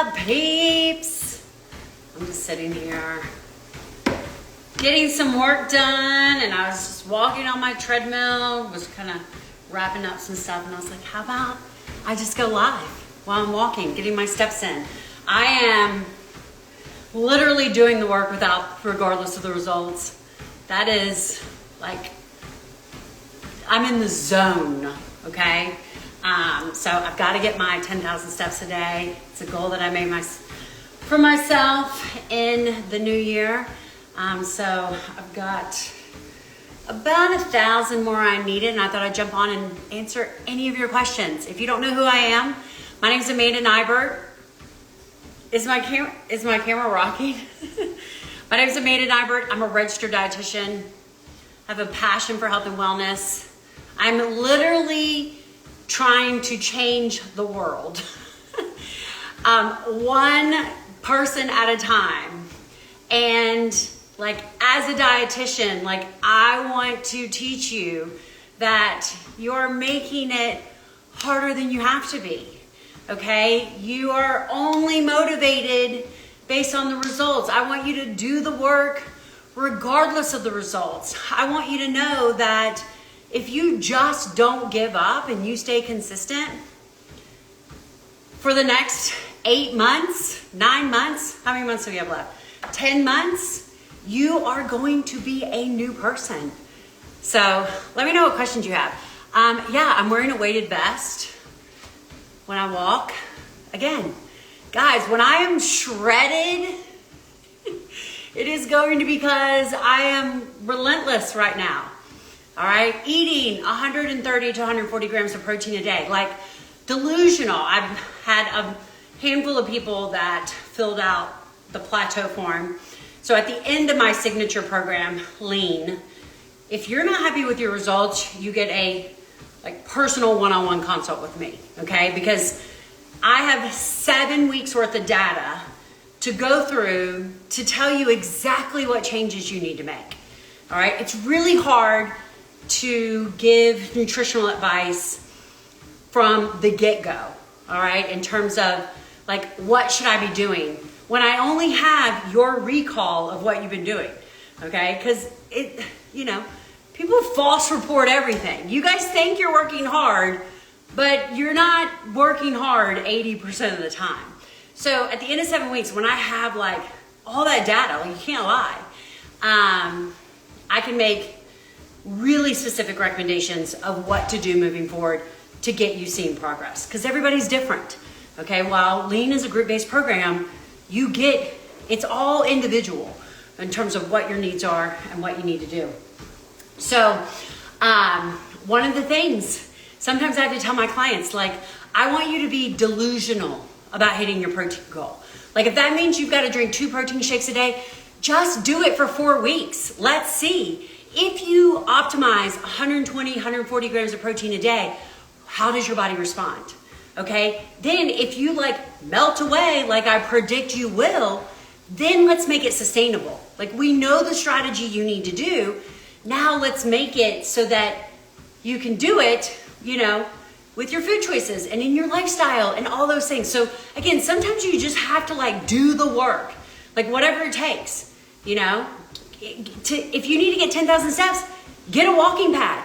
up, peeps? I'm just sitting here getting some work done, and I was just walking on my treadmill, was kind of wrapping up some stuff, and I was like, how about I just go live while I'm walking, getting my steps in. I am literally doing the work regardless of the results. That is like, I'm in the zone, okay? So I've got to get my 10,000 steps a day. It's a goal that I made for myself in the new year. So I've got about 1,000 more I needed, and I thought I'd jump on and answer any of your questions. If you don't know who I am, my name's Amanda Nybert. Is my camera rocking? My name's Amanda Nybert. I'm a registered dietitian. I have a passion for health and wellness. I'm literally trying to change the world. One person at a time. And like, as a dietitian, like, I want to teach you that you're making it harder than you have to be. Okay? You are only motivated based on the results. I want you to do the work regardless of the results. I want you to know that if you just don't give up and you stay consistent for the next 8 months, 9 months, how many months do we have left? 10 months, you are going to be a new person. So let me know what questions you have. Yeah, I'm wearing a weighted vest when I walk. Again, guys, when I am shredded, it is going to be because I am relentless right now. All right, eating 130 to 140 grams of protein a day, like delusional. I've had a handful of people that filled out the plateau form. So at the end of my signature program, Lean, if you're not happy with your results, you get a personal one-on-one consult with me, okay? Because I have 7 weeks worth of data to go through to tell you exactly what changes you need to make, all right? It's really hard to give nutritional advice from the get-go, all right? In terms of like, what should I be doing when I only have your recall of what you've been doing, okay? Because people false report everything. You guys think you're working hard, but you're not working hard 80% of the time. So at the end of 7 weeks, when I have like all that data, you can't lie, I can make really specific recommendations of what to do moving forward to get you seeing progress, because everybody's different. Okay, while Lean is a group-based program, it's all individual in terms of what your needs are and what you need to do. So one of the things, sometimes I have to tell my clients, like, I want you to be delusional about hitting your protein goal. Like, if that means you've got to drink 2 protein shakes a day, just do it for 4 weeks. Let's see. If you optimize 120, 140 grams of protein a day, how does your body respond? Okay, then if you melt away like I predict you will, then let's make it sustainable. Like, we know the strategy you need to do. Now let's make it so that you can do it, with your food choices and in your lifestyle and all those things. So again, sometimes you just have to do the work, whatever it takes, if you need to get 10,000 steps, get a walking pad.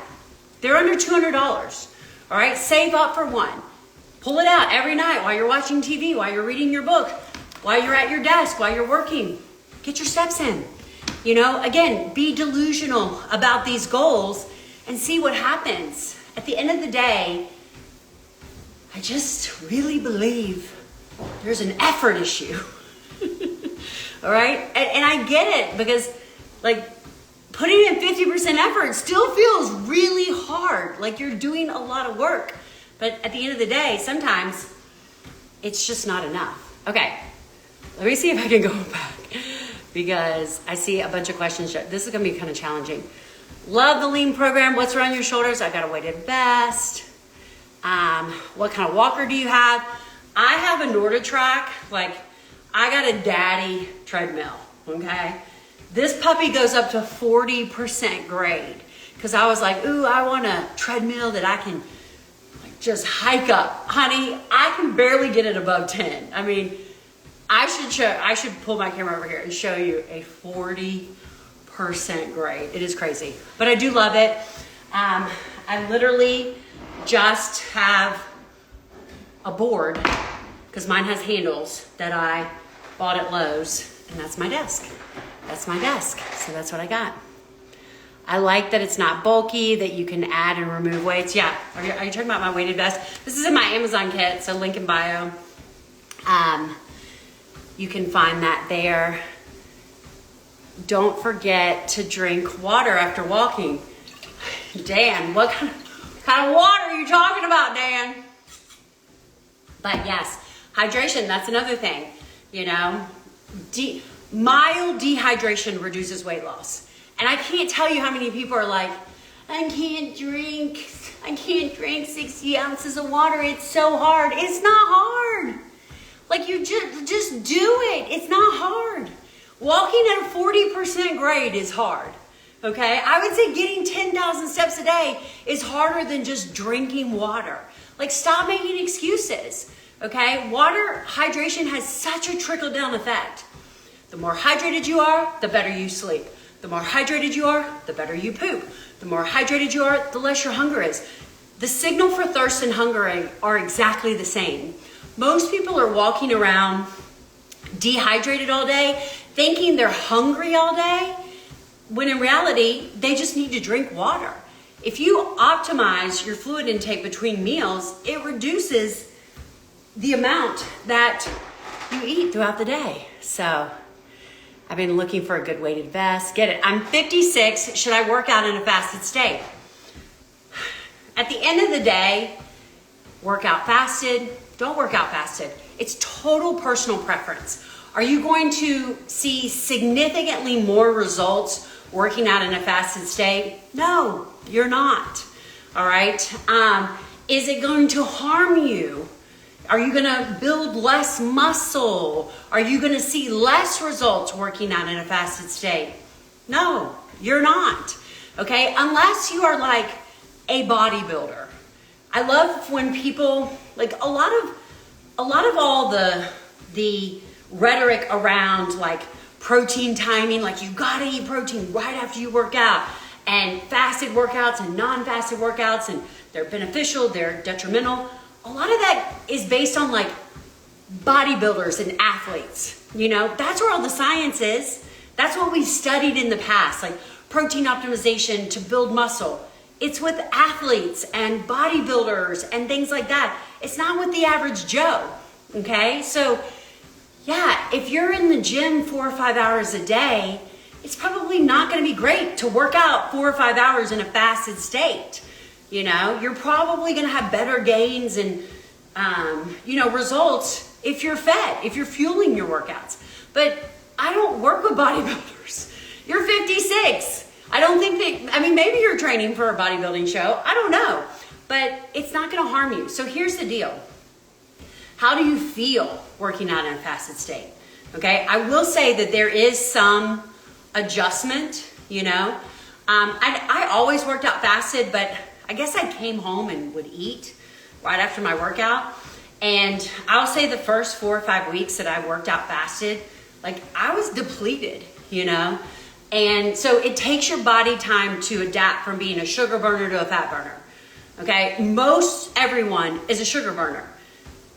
They're under $200. All right, save up for one. Pull it out every night while you're watching TV, while you're reading your book, while you're at your desk, while you're working. Get your steps in. Again, be delusional about these goals and see what happens. At the end of the day, I just really believe there's an effort issue. All right? And I get it, because putting in 50% effort still feels really hard. Like, you're doing a lot of work. But at the end of the day, sometimes it's just not enough. Okay, let me see if I can go back, because I see a bunch of questions. This is gonna be kind of challenging. Love the Lean program. What's around your shoulders? I got a weighted vest. What kind of walker do you have? I have a NordiTrack. I got a daddy treadmill, okay? This puppy goes up to 40% grade, because I was like, ooh, I want a treadmill that I can just hike up. Honey, I can barely get it above 10. I mean, I should pull my camera over here and show you a 40% grade. It is crazy, but I do love it. I literally just have a board, because mine has handles, that I bought at Lowe's, and that's my desk. That's my desk, so that's what I got. I like that it's not bulky, that you can add and remove weights. Yeah, are you talking about my weighted vest? This is in my Amazon kit, so link in bio. You can find that there. Don't forget to drink water after walking. Dan, what kind of water are you talking about, Dan? But yes, hydration, that's another thing. You know, mild dehydration reduces weight loss. And I can't tell you how many people are like, I can't drink 60 ounces of water. It's so hard. It's not hard. Like, you just do it. It's not hard. Walking at a 40% grade is hard. Okay? I would say getting 10,000 steps a day is harder than just drinking water. Like, stop making excuses. Okay? Water hydration has such a trickle-down effect. The more hydrated you are, the better you sleep. The more hydrated you are, the better you poop. The more hydrated you are, the less your hunger is. The signal for thirst and hunger are exactly the same. Most people are walking around dehydrated all day, thinking they're hungry all day, when in reality, they just need to drink water. If you optimize your fluid intake between meals, it reduces the amount that you eat throughout the day. So I've been looking for a good weighted vest. Get it. I'm 56. Should I work out in a fasted state? At the end of the day, work out fasted, don't work out fasted. It's total personal preference. Are you going to see significantly more results working out in a fasted state? No, you're not. All right. Is it going to harm you? Are you going to build less muscle? Are you going to see less results working out in a fasted state? No, you're not. Okay? Unless you are like a bodybuilder. I love when people, like a lot of all the rhetoric around like protein timing, like you got to eat protein right after you work out, and fasted workouts and non-fasted workouts, and they're beneficial, they're detrimental. A lot of that is based on like bodybuilders and athletes. You know, that's where all the science is. That's what we've studied in the past, like protein optimization to build muscle. It's with athletes and bodybuilders and things like that. It's not with the average Joe, okay? So yeah, if you're in the gym 4 or 5 hours a day, it's probably not gonna be great to work out 4 or 5 hours in a fasted state. You know, you're probably going to have better gains and, results if you're fed, if you're fueling your workouts. But I don't work with bodybuilders. You're 56. I don't think maybe you're training for a bodybuilding show. I don't know. But it's not going to harm you. So here's the deal. How do you feel working out in a fasted state? Okay, I will say that there is some adjustment, you know. I always worked out fasted, but I guess I came home and would eat right after my workout. And I'll say the first 4 or 5 weeks that I worked out fasted, like I was depleted, you know? And so it takes your body time to adapt from being a sugar burner to a fat burner, okay? Most everyone is a sugar burner.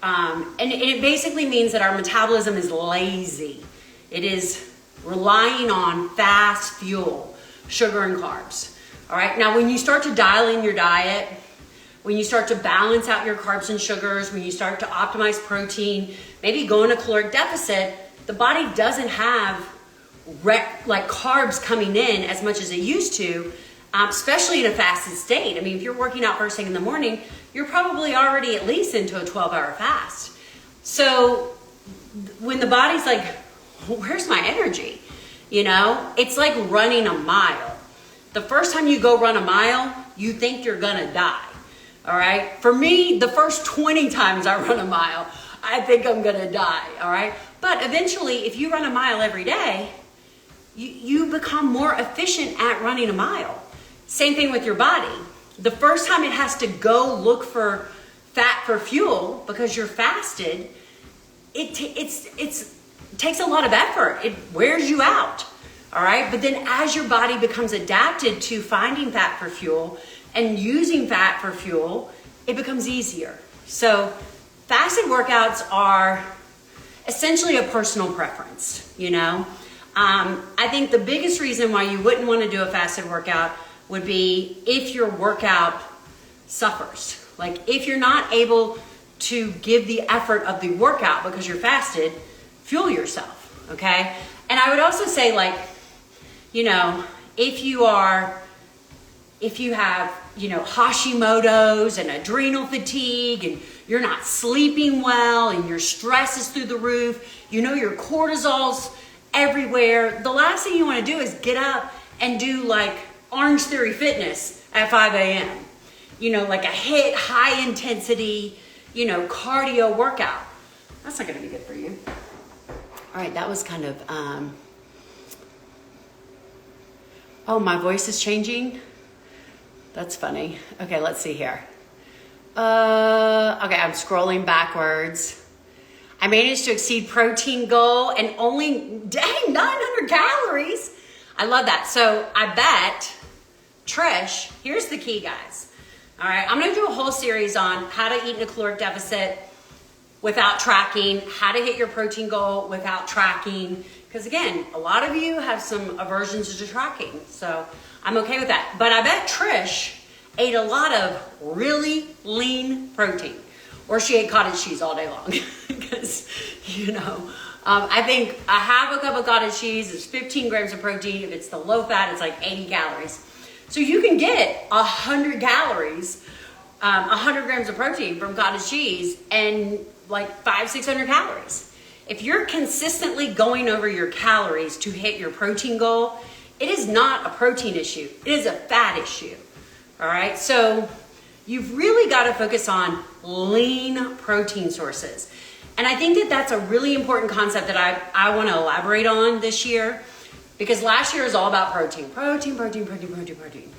And it basically means that our metabolism is lazy. It is relying on fast fuel, sugar and carbs. All right, now when you start to dial in your diet, when you start to balance out your carbs and sugars, when you start to optimize protein, maybe go in a caloric deficit, the body doesn't have like carbs coming in as much as it used to, especially in a fasted state. I mean, if you're working out first thing in the morning, you're probably already at least into a 12-hour fast. So when the body's like, where's my energy? You know, it's like running a mile. The first time you go run a mile, you think you're gonna die, all right? For me, the first 20 times I run a mile, I think I'm gonna die, all right? But eventually, if you run a mile every day, you become more efficient at running a mile. Same thing with your body. The first time it has to go look for fat for fuel because you're fasted, it's takes a lot of effort. It wears you out. All right. But then as your body becomes adapted to finding fat for fuel and using fat for fuel, it becomes easier. So fasted workouts are essentially a personal preference, you know. I think the biggest reason why you wouldn't want to do a fasted workout would be if your workout suffers. Like if you're not able to give the effort of the workout because you're fasted, fuel yourself, okay? And I would also say, like, you know, if you have, you know, Hashimoto's and adrenal fatigue and you're not sleeping well and your stress is through the roof, you know, your cortisol's everywhere, the last thing you want to do is get up and do like Orange Theory Fitness at 5 a.m. You know, like a high intensity, you know, cardio workout. That's not going to be good for you. All right, that was kind of, oh, my voice is changing. That's funny. Okay, let's see here. Okay, I'm scrolling backwards. I managed to exceed protein goal and only, dang, 900 calories. I love that. So I bet, Trish, here's the key, guys. All right, I'm gonna do a whole series on how to eat in a caloric deficit without tracking, how to hit your protein goal without tracking. Because again, a lot of you have some aversions to tracking. So I'm okay with that. But I bet Trish ate a lot of really lean protein. Or she ate cottage cheese all day long. Because, you know, I think a half a cup of cottage cheese is 15 grams of protein. If it's the low fat, it's like 80 calories. So you can get 100 calories, 100 grams of protein from cottage cheese and like 500-600 calories. If you're consistently going over your calories to hit your protein goal, it is not a protein issue. It is a fat issue. All right. So you've really got to focus on lean protein sources. And I think that that's a really important concept that I want to elaborate on this year, because last year is all about protein.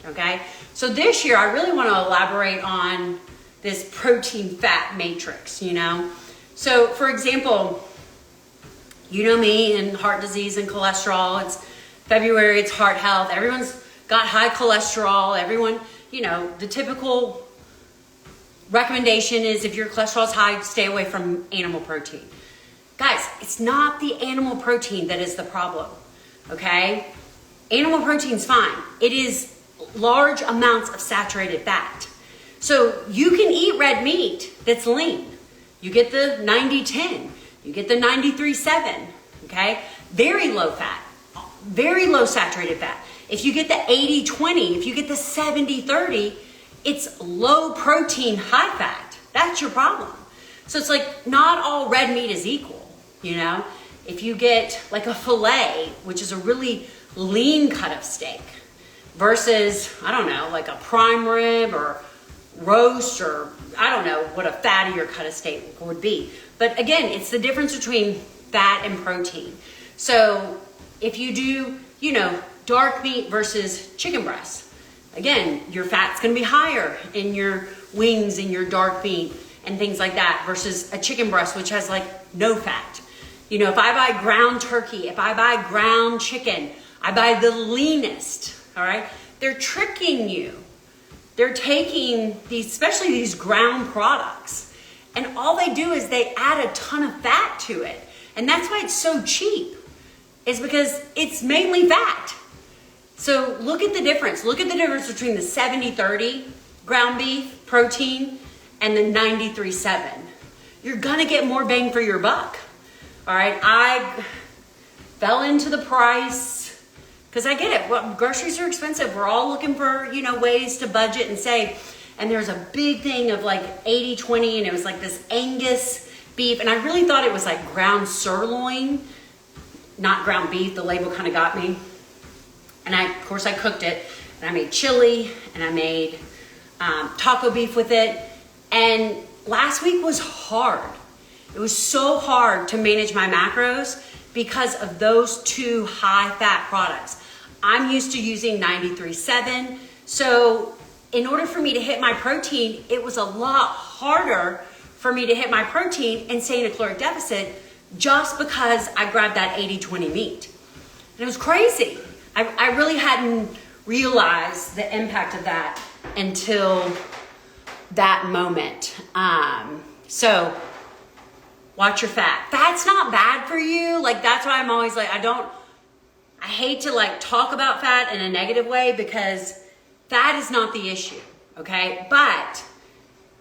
Okay. So this year I really want to elaborate on this protein fat matrix, you know. So for example, you know me and heart disease and cholesterol. It's February, it's heart health. Everyone's got high cholesterol. Everyone, you know, the typical recommendation is if your cholesterol is high, stay away from animal protein. Guys, it's not the animal protein that is the problem, okay? Animal protein's fine. It is large amounts of saturated fat. So you can eat red meat that's lean. You get the 90-10. You get the 93-7, okay? Very low fat, very low saturated fat. If you get the 80-20, if you get the 70-30, it's low protein, high fat. That's your problem. So it's like not all red meat is equal, you know? If you get like a filet, which is a really lean cut of steak, versus, I don't know, like a prime rib or roast, or I don't know what a fattier cut of steak would be. But again, it's the difference between fat and protein. So if you do, you know, dark meat versus chicken breast, again, your fat's gonna be higher in your wings and your dark meat and things like that versus a chicken breast, which has like no fat. You know, if I buy ground turkey, if I buy ground chicken, I buy the leanest, all right? They're tricking you. They're taking these, especially these ground products, and all they do is they add a ton of fat to it. And that's why it's so cheap, is because it's mainly fat. So look at the difference. Look at the difference between the 70-30 ground beef protein and the 93-7. You're gonna get more bang for your buck. All right, I fell into the price because I get it. Well, groceries are expensive. We're all looking for, you know, ways to budget and save. And there's a big thing of like 80-20, and it was like this Angus beef. And I really thought it was like ground sirloin, not ground beef. The label kind of got me. And of course I cooked it, and I made chili, and I made taco beef with it. And last week was hard. It was so hard to manage my macros because of those two high fat products. I'm used to using 93-7. So in order for me to hit my protein, it was a lot harder for me to hit my protein and stay in a caloric deficit just because I grabbed that 80-20 meat. And it was crazy. I really hadn't realized the impact of that until that moment. So watch your fat. Fat's not bad for you. Like, that's why I'm always like, I hate to like talk about fat in a negative way, because fat is not the issue, okay? But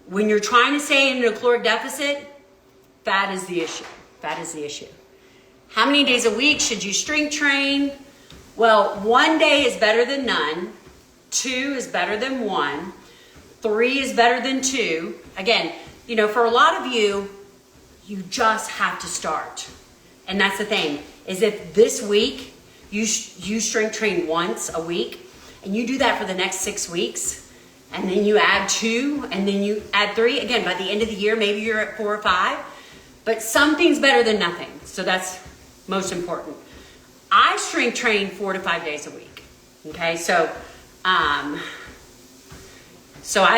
when you're trying to stay in a caloric deficit, fat is the issue. Fat is the issue. How many days a week should you strength train? Well, 1 day is better than none. 2 is better than 1. 3 is better than 2. Again, you know, for a lot of you, you just have to start. And that's the thing, is if this week you strength train once a week, and you do that for the next 6 weeks, and then you add 2, and then you add 3. Again, by the end of the year, maybe you're at 4 or 5. But something's better than nothing. So that's most important. I strength train 4 to 5 days a week. Okay, so I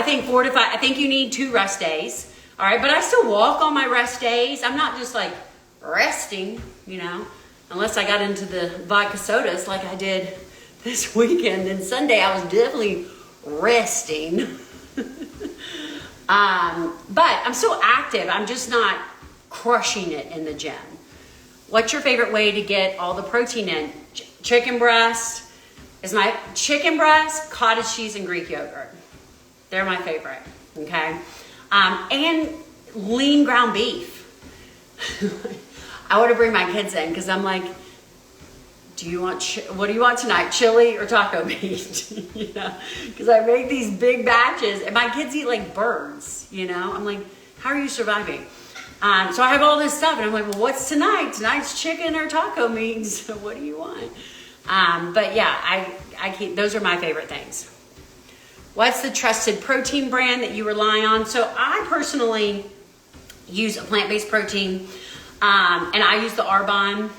think 4 to 5. I think you need 2 rest days. All right, but I still walk on my rest days. I'm not just like resting, you know, unless I got into the vodka sodas like I did this weekend. And Sunday I was definitely resting. But I'm still active. I'm just not crushing it in the gym. What's your favorite way to get all the protein in? Chicken breast is my chicken breast, cottage cheese, and Greek yogurt. They're my favorite, okay? And lean ground beef. I want to bring my kids in because I'm like, what do you want tonight? Chili or taco meat? You know, because I make these big batches and my kids eat like birds, you know? I'm like, how are you surviving? So I have all this stuff and I'm like, well, what's tonight? Tonight's chicken or taco meat. So what do you want? But yeah, I keep, those are my favorite things. What's the trusted protein brand that you rely on? So I personally use a plant-based protein, and I use the Arbonne.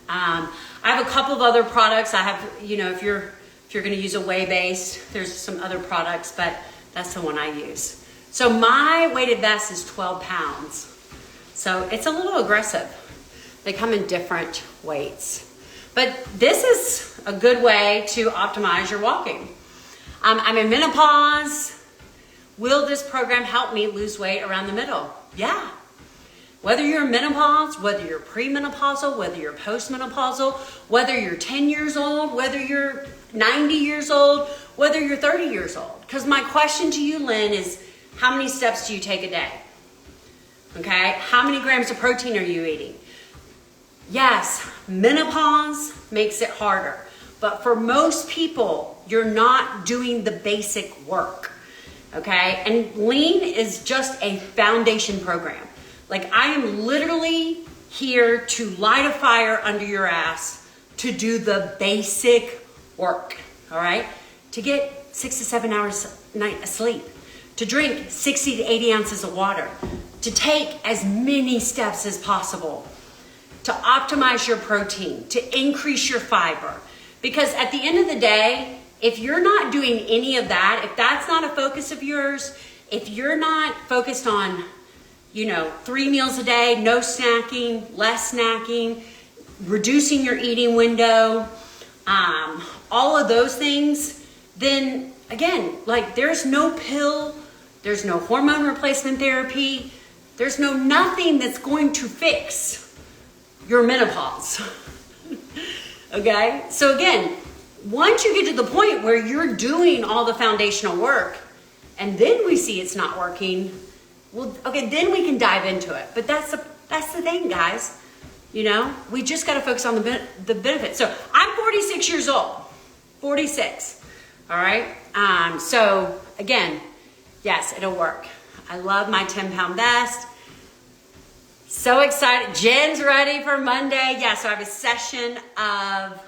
I have a couple of other products. I have, you know, if you're going to use a whey-based, there's some other products, but that's the one I use. So my weighted vest is 12 pounds. So it's a little aggressive. They come in different weights. But this is a good way to optimize your walking. I'm in menopause. Will this program help me lose weight around the middle? Yeah. Whether you're in menopause, whether you're premenopausal, whether you're postmenopausal, whether you're 10 years old, whether you're 90 years old, whether you're 30 years old. Because my question to you, Lynn, is how many steps do you take a day? Okay? How many grams of protein are you eating? Yes, menopause makes it harder. But for most people, you're not doing the basic work. Okay? And lean is just a foundation program. Like, I am literally here to light a fire under your ass to do the basic work, all right? To get 6 to 7 hours a night of sleep, to drink 60 to 80 ounces of water, to take as many steps as possible, to optimize your protein, to increase your fiber. Because at the end of the day, if you're not doing any of that, if that's not a focus of yours, if you're not focused on 3 meals a day, no snacking, less snacking, reducing your eating window, all of those things, then again, like, there's no pill, there's no hormone replacement therapy, there's nothing that's going to fix your menopause. Okay? So again, once you get to the point where you're doing all the foundational work and then we see it's not working, well, okay, then we can dive into it. But that's the thing, guys. We just got to focus on the benefits. So I'm 46 years old, 46. All right. So again, yes, it'll work. I love my 10-pound vest. So excited. Jen's ready for Monday. Yeah. So I have a session of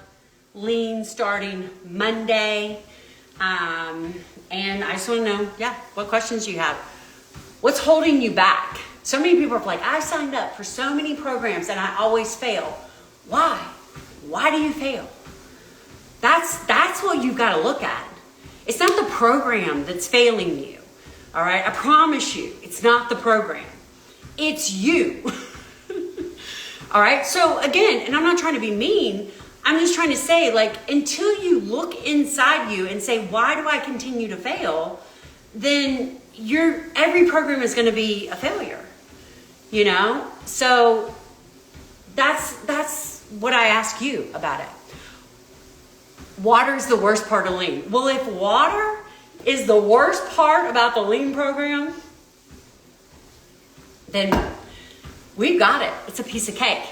lean starting Monday. And I just want to know, what questions you have. What's holding you back? So many people are like, I signed up for so many programs and I always fail. Why? Why do you fail? That's what you've got to look at. It's not the program that's failing you. All right? I promise you, it's not the program. It's you. All right. So again, and I'm not trying to be mean, I'm just trying to say, like, until you look inside you and say, why do I continue to fail? Then every program is going to be a failure, you know? So that's what I ask you about it. Water is the worst part of lean. Well, if water is the worst part about the lean program, then we've got it. It's a piece of cake.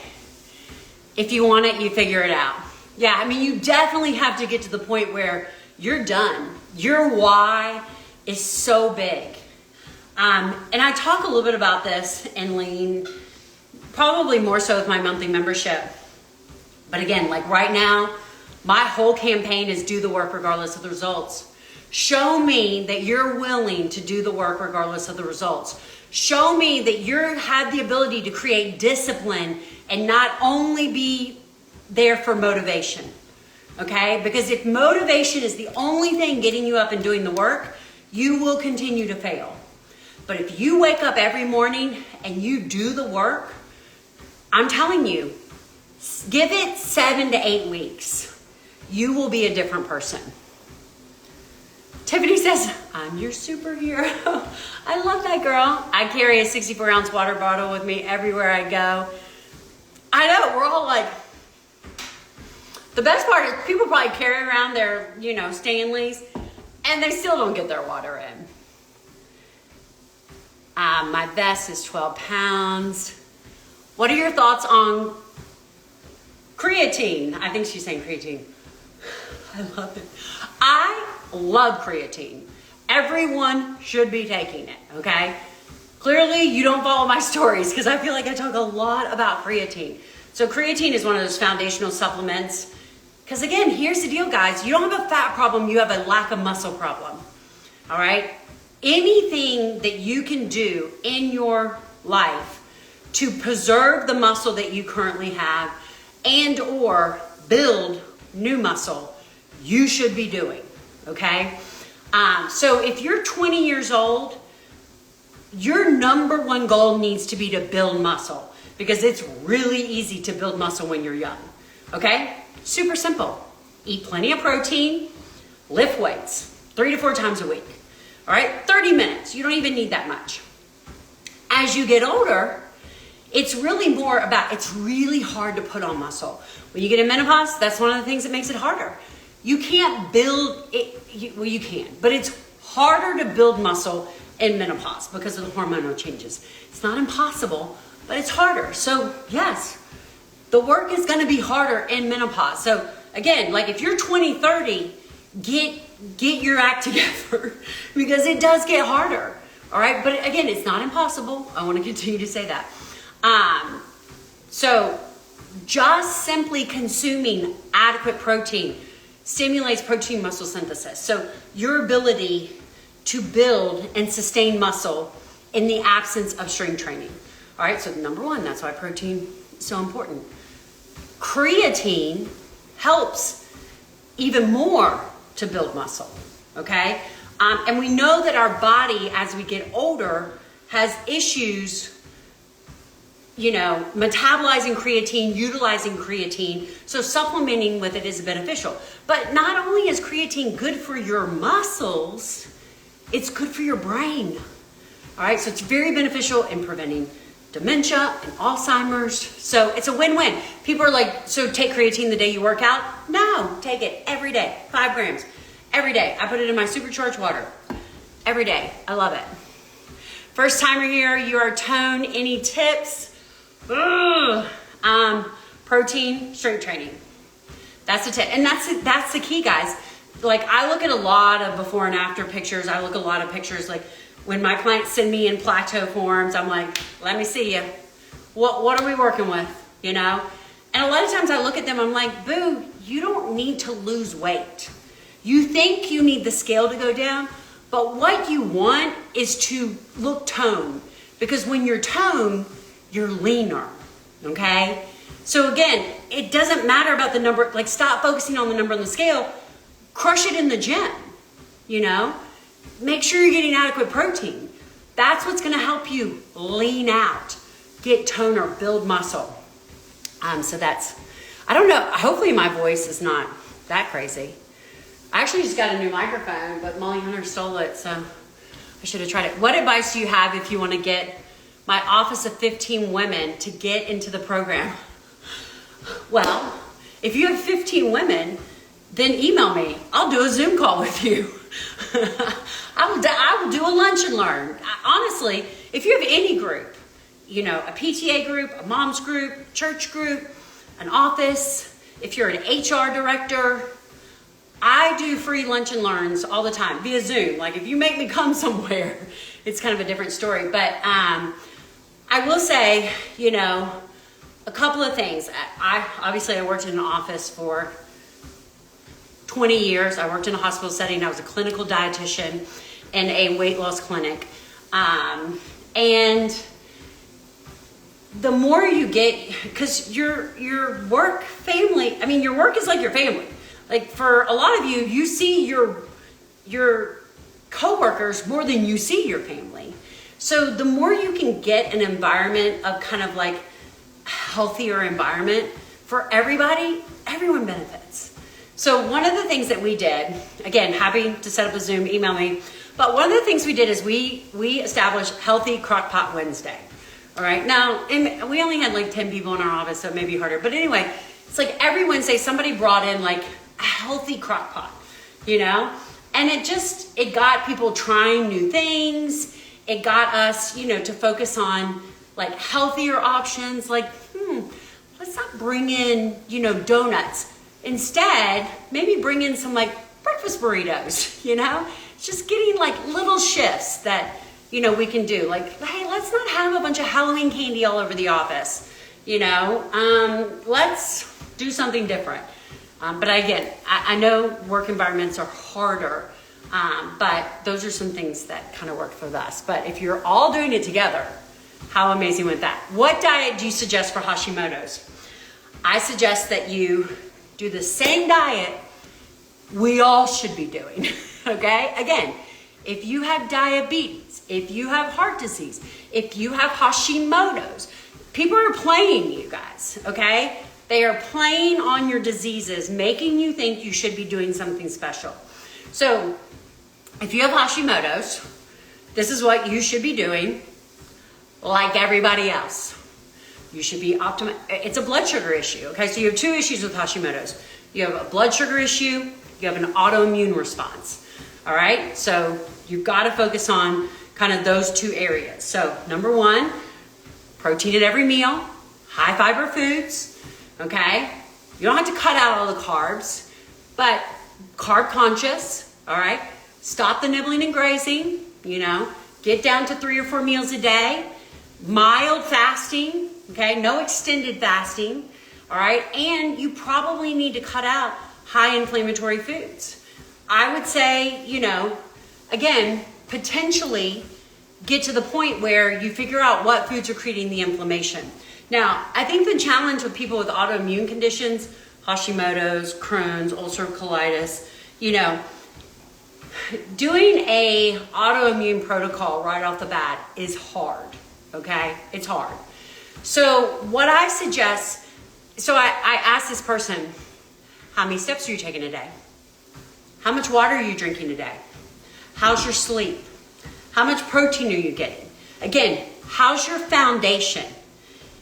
If you want it, you figure it out. Yeah, I mean, you definitely have to get to the point where you're done. Your why is so big. And I talk a little bit about this in lean, probably more so with my monthly membership. But again, like right now, my whole campaign is do the work regardless of the results. Show me that you're willing to do the work regardless of the results. Show me that you have the ability to create discipline and not only be there for motivation, okay? Because if motivation is the only thing getting you up and doing the work, you will continue to fail. But if you wake up every morning and you do the work, I'm telling you, give it 7 to 8 weeks. You will be a different person. Tiffany says, I'm your superhero. I love that, girl. I carry a 64-ounce water bottle with me everywhere I go. I know, we're all like, the best part is people probably carry around their, Stanleys, and they still don't get their water in. My vest is 12 pounds. What are your thoughts on creatine? I think she's saying creatine. I love it. I love creatine. Everyone should be taking it, okay? Clearly, you don't follow my stories because I feel like I talk a lot about creatine. So creatine is one of those foundational supplements. Because again, here's the deal, guys. You don't have a fat problem, you have a lack of muscle problem, all right? Anything that you can do in your life to preserve the muscle that you currently have and or build new muscle, you should be doing, okay? So if you're 20 years old, your number one goal needs to be to build muscle because it's really easy to build muscle when you're young, okay? Super simple. Eat plenty of protein, lift weights 3 to 4 times a week, all right? 30 minutes, you don't even need that much. As you get older, it's really more about, it's really hard to put on muscle. When you get in menopause, that's one of the things that makes it harder. You can't build it, well, you can, but it's harder to build muscle in menopause because of the hormonal changes. It's not impossible, but it's harder. So yes, the work is gonna be harder in menopause. So again, like if you're 20, 30, get your act together because it does get harder, all right? But again, it's not impossible. I wanna continue to say that. So just simply consuming adequate protein stimulates protein muscle synthesis. So your ability to build and sustain muscle in the absence of strength training. All right, so number one, that's why protein is so important. Creatine helps even more to build muscle, okay? And we know that our body, as we get older, has issues metabolizing creatine, utilizing creatine, so supplementing with it is beneficial. But not only is creatine good for your muscles, it's good for your brain. All right, so it's very beneficial in preventing dementia and Alzheimer's. So it's a win-win. People are like, so take creatine the day you work out? No, take it every day, 5 grams, every day. I put it in my supercharged water every day. I love it. First timer here, you are toned. Any tips? Protein, strength training. That's the tip. And that's the key, guys. Like I look at a lot of before and after pictures. I look at a lot of pictures. Like when my clients send me in plateau forms, I'm like, let me see you. What are we working with? And a lot of times I look at them, I'm like, boo, you don't need to lose weight. You think you need the scale to go down, but what you want is to look toned. Because when you're toned, you're leaner, okay? So again, it doesn't matter about the number, like stop focusing on the number on the scale, crush it in the gym, Make sure you're getting adequate protein. That's what's gonna help you lean out, get toner, build muscle. So that's, I don't know, hopefully my voice is not that crazy. I actually just got a new microphone, but Molly Hunter stole it, so I should have tried it. What advice do you have if you want to get my office of 15 women to get into the program? Well, if you have 15 women, then email me. I'll do a Zoom call with you. I will do a lunch and learn. Honestly, if you have any group, you know, a PTA group, a mom's group, church group, an office, if you're an HR director, I do free lunch and learns all the time via Zoom. Like if you make me come somewhere, it's kind of a different story. But I will say, you know, a couple of things. I worked in an office for 20 years. I worked in a hospital setting. I was a clinical dietitian in a weight loss clinic. And the more you get, because your work family, I mean, your work is like your family. Like for a lot of you, you see your coworkers more than you see your family. So the more you can get an environment of kind of like healthier environment for everybody, everyone benefits. So one of the things that we did, again, happy to set up a Zoom, email me. But one of the things we did is we established Healthy Crockpot Wednesday. All right. Now, we only had like 10 people in our office, so it may be harder. But anyway, it's like every Wednesday somebody brought in like a healthy crock pot, you know? And it got people trying new things. It got us, you know, to focus on like healthier options. Like, let's not bring in, you know, donuts. Instead, maybe bring in some like breakfast burritos, you know? Just getting like little shifts that, you know, we can do. Like, hey, let's not have a bunch of Halloween candy all over the office, you know? Let's do something different. But again, I know work environments are harder, but those are some things that kind of work for us. But if you're all doing it together, how amazing would that? What diet do you suggest for Hashimoto's? I suggest that you do the same diet we all should be doing, okay? Again, if you have diabetes, if you have heart disease, if you have Hashimoto's, people are playing you guys, okay? They are playing on your diseases, making you think you should be doing something special. So if you have Hashimoto's, this is what you should be doing like everybody else. You should be it's a blood sugar issue, okay? So you have two issues with Hashimoto's. You have a blood sugar issue, you have an autoimmune response, all right? So you've got to focus on kind of those two areas. So number one, protein at every meal, high fiber foods, okay? You don't have to cut out all the carbs, but carb conscious, all right? Stop the nibbling and grazing, you know? Get down to 3 or 4 meals a day. Mild fasting, okay? No extended fasting, all right? And you probably need to cut out high inflammatory foods. I would say, you know, again, potentially get to the point where you figure out what foods are creating the inflammation. Now, I think the challenge with people with autoimmune conditions, Hashimoto's, Crohn's, ulcerative colitis, you know, doing a autoimmune protocol right off the bat is hard, okay? It's hard. So what I suggest, I asked this person, how many steps are you taking a day? How much water are you drinking a day? How's your sleep? How much protein are you getting? Again, how's your foundation?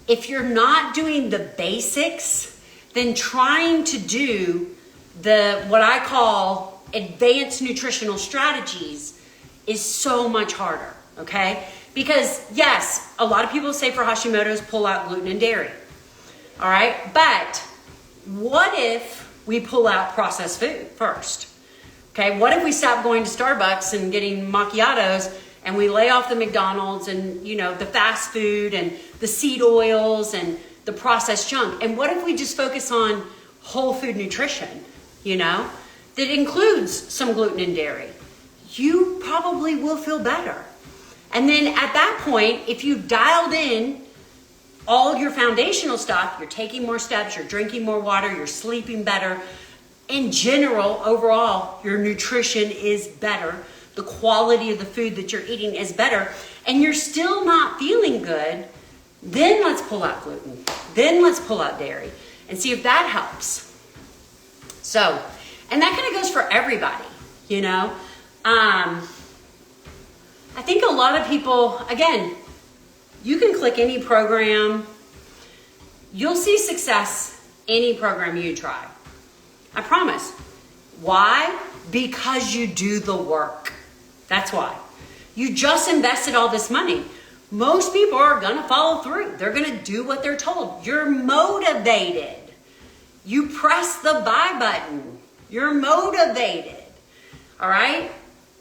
If you're not doing the basics, then trying to do what I call advanced nutritional strategies is so much harder, okay? Because yes, a lot of people say for Hashimoto's, pull out gluten and dairy, all right? But what if we pull out processed food first? Okay, what if we stop going to Starbucks and getting macchiatos and we lay off the McDonald's and, you know, the fast food and the seed oils and the processed junk? And what if we just focus on whole food nutrition, you know, that includes some gluten and dairy? You probably will feel better. And then at that point, if you've dialed in all your foundational stuff, you're taking more steps, you're drinking more water, you're sleeping better. In general, overall, your nutrition is better. The quality of the food that you're eating is better. And you're still not feeling good, Then let's pull out gluten. Then let's pull out dairy and see if that helps. So, and that kind of goes for everybody, you know. I think a lot of people, again, you can click any program. You'll see success any program you try. I promise. Why? Because you do the work. That's why. You just invested all this money. Most people are going to follow through. They're going to do what they're told. You're motivated. You press the buy button. You're motivated. All right?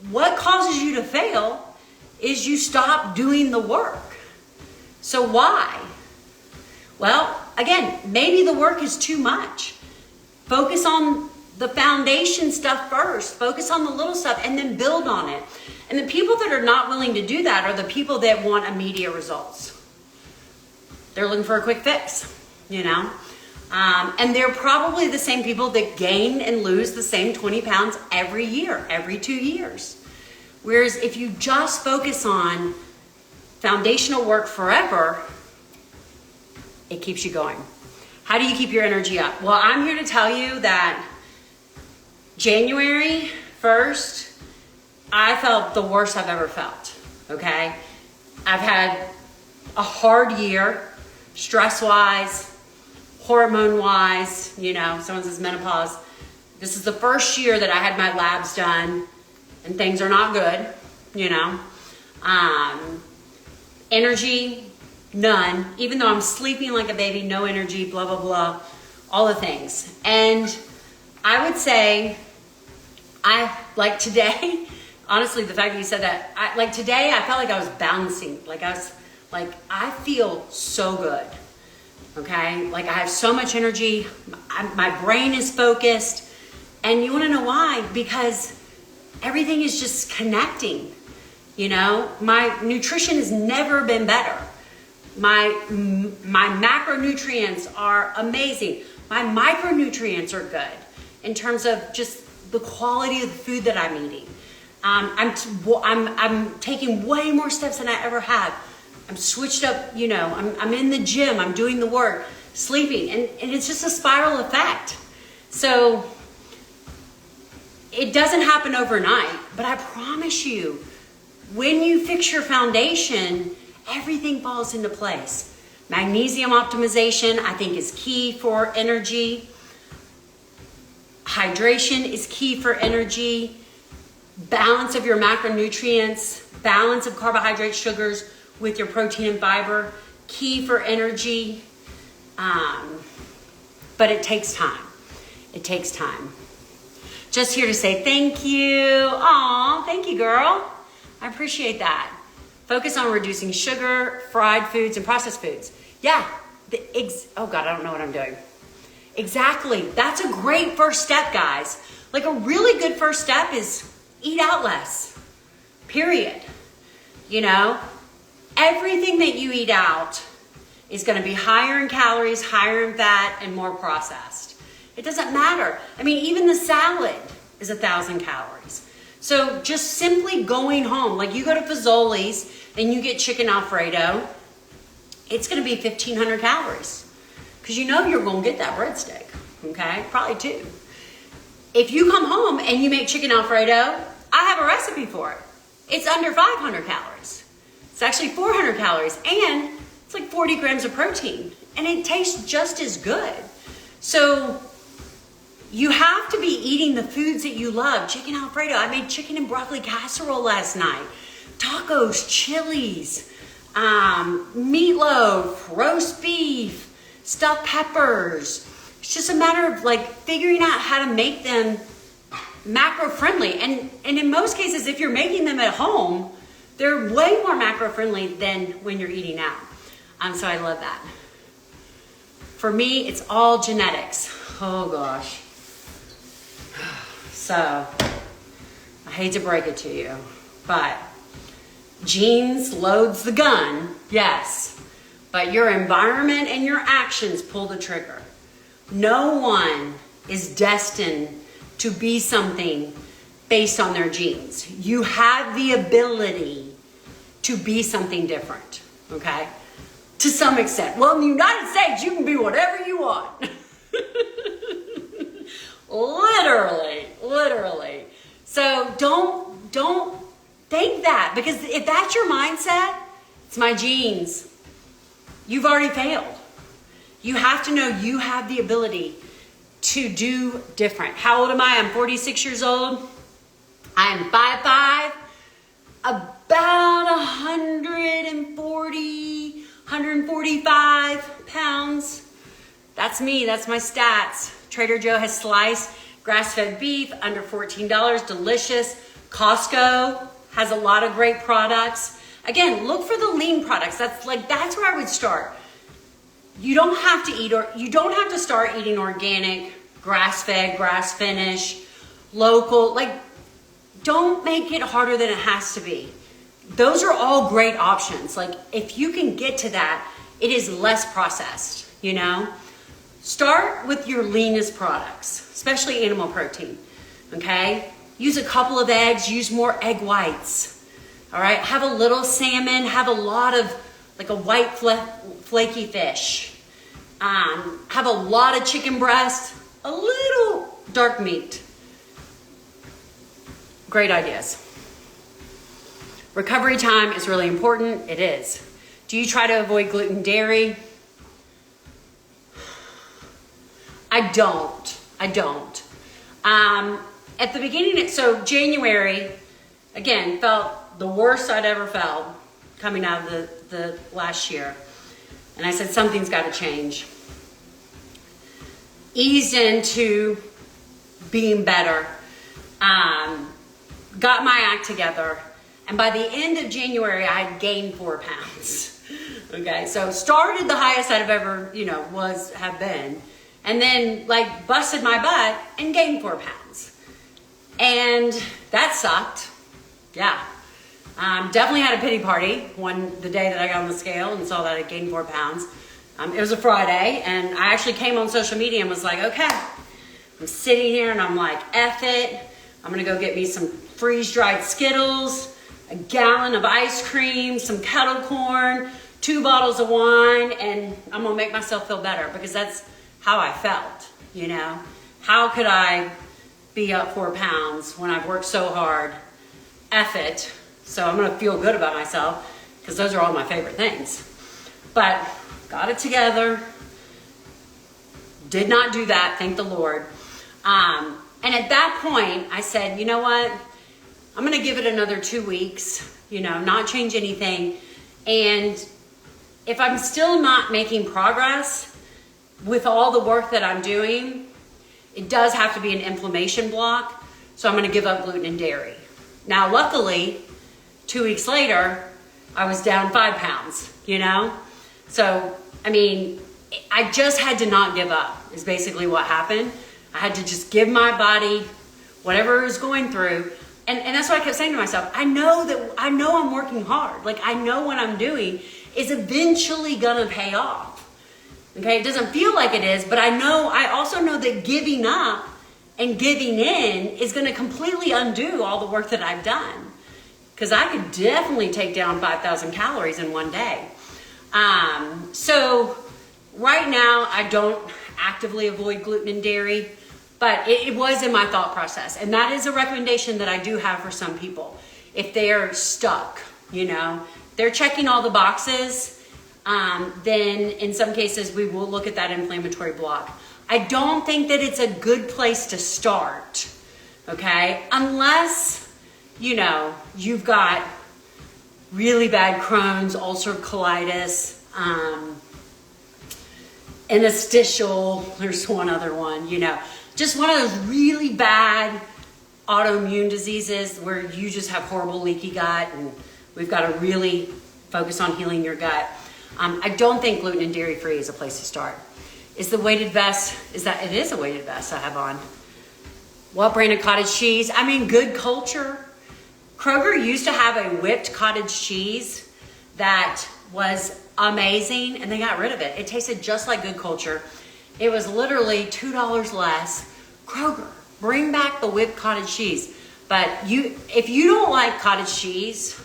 What causes you to fail is you stop doing the work. So why? Well, again, maybe the work is too much. Focus on the foundation stuff first. Focus on the little stuff and then build on it. And the people that are not willing to do that are the people that want immediate results. They're looking for a quick fix, you know? And they're probably the same people that gain and lose the same 20 pounds every year, every 2 years. Whereas if you just focus on foundational work forever, it keeps you going. How do you keep your energy up? Well, I'm here to tell you that January 1st, I felt the worst I've ever felt, okay? I've had a hard year, stress-wise, hormone-wise, you know, someone says menopause. This is the first year that I had my labs done, and things are not good, you know. Energy, none. Even though I'm sleeping like a baby, no energy, blah, blah, blah, all the things. And I would say, like today, honestly, the fact that you said that, like today, I felt like I was bouncing. I feel so good, okay? Like I have so much energy. My brain is focused. And you want to know why? Because everything is just connecting, you know? My nutrition has never been better. My macronutrients are amazing. My micronutrients are good in terms of just the quality of the food that I'm eating. I'm taking way more steps than I ever have. I'm switched up, you know, I'm in the gym, I'm doing the work, sleeping, and it's just a spiral effect. So it doesn't happen overnight, but I promise you, when you fix your foundation, everything falls into place. Magnesium optimization, I think, is key for energy. Hydration is key for energy. Balance of your macronutrients, balance of carbohydrates, sugars with your protein and fiber, key for energy. But it takes time. It takes time. Just here to say thank you. Aw, thank you, girl. I appreciate that. Focus on reducing sugar, fried foods, and processed foods. Yeah. Oh, God, I don't know what I'm doing. Exactly. That's a great first step, guys. Like a really good first step is eat out less. Period. You know, everything that you eat out is going to be higher in calories, higher in fat, and more processed. It doesn't matter. I mean, even the salad is 1,000 calories. So just simply going home, like you go to Fazoli's and you get chicken Alfredo, it's going to be 1,500 calories. Because you know you're going to get that breadstick, okay? Probably two. If you come home and you make chicken Alfredo, I have a recipe for it. It's under 500 calories. It's actually 400 calories, and it's like 40 grams of protein, and it tastes just as good. So you have to be eating the foods that you love. Chicken Alfredo. I made chicken and broccoli casserole last night. Tacos, chilies, meatloaf, roast beef, stuffed peppers. It's just a matter of like figuring out how to make them macro friendly. And in most cases, if you're making them at home, they're way more macro friendly than when you're eating out. So I love that. For me, it's all genetics. Oh gosh. So I hate to break it to you, but genes loads the gun, yes, but your environment and your actions pull the trigger. No one is destined to be something based on their genes. You have the ability to be something different, okay? to some extent. Well, in the United States, you can be whatever you want. Literally. So don't think that, because if that's your mindset, it's my genes. You've already failed. You have to know you have the ability to do different. How old am I? I'm 46 years old. I am 5'5", about 140, 145 pounds. That's me, that's my stats. Trader Joe has sliced grass-fed beef under $14, delicious. Costco has a lot of great products. Again, look for the lean products. That's where I would start. You don't have to start eating organic, grass-fed, grass-finished, local. Don't make it harder than it has to be. Those are all great options. If you can get to that, it is less processed, Start with your leanest products, especially animal protein, okay? Use a couple of eggs, use more egg whites, all right? Have a little salmon, have a lot of, a white flaky fish. Have a lot of chicken breast, a little dark meat. Great ideas. Recovery time is really important. It is. Do you try to avoid gluten, dairy? I don't. At the beginning, so January, again, felt the worst I'd ever felt coming out of the last year. And I said, something's got to change. Eased into being better. Got my act together. And by the end of January, I had gained 4 pounds. Okay, so started the highest I've ever, have been. And then busted my butt and gained 4 pounds. And that sucked. Yeah. Definitely had a pity party the day that I got on the scale and saw that I gained 4 pounds. It was a Friday, and I actually came on social media and was like, okay, I'm sitting here and I'm like, F it. I'm gonna go get me some freeze-dried Skittles, a gallon of ice cream, some kettle corn, 2 bottles of wine, and I'm gonna make myself feel better, because that's how I felt, How could I be up 4 pounds when I've worked so hard? F it. So I'm gonna feel good about myself, because those are all my favorite things. But got it together. Did not do that, thank the Lord. And at that point, I said, you know what? I'm gonna give it another 2 weeks, not change anything. And if I'm still not making progress with all the work that I'm doing, it does have to be an inflammation block. So I'm gonna give up gluten and dairy. Now, luckily, 2 weeks later, I was down 5 pounds, So, I just had to not give up, is basically what happened. I had to just give my body whatever it was going through. And that's what I kept saying to myself. I know I'm working hard. I know what I'm doing is eventually gonna pay off. Okay, it doesn't feel like it is, but I also know that giving up and giving in is gonna completely undo all the work that I've done. Because I could definitely take down 5,000 calories in one day. So right now, I don't actively avoid gluten and dairy, but it was in my thought process. And that is a recommendation that I do have for some people. If they're stuck, they're checking all the boxes, then in some cases we will look at that inflammatory block. I don't think that it's a good place to start, okay? Unless, you've got really bad Crohn's, ulcerative colitis, interstitial, there's one other one, just one of those really bad autoimmune diseases where you just have horrible leaky gut, and we've got to really focus on healing your gut. I don't think gluten and dairy free is a place to start. Is the weighted vest, it is a weighted vest I have on. What brand of cottage cheese? Good culture. Kroger used to have a whipped cottage cheese that was amazing, and they got rid of it. It tasted just like Good Culture. It was literally $2 less. Kroger, bring back the whipped cottage cheese. But if you don't like cottage cheese,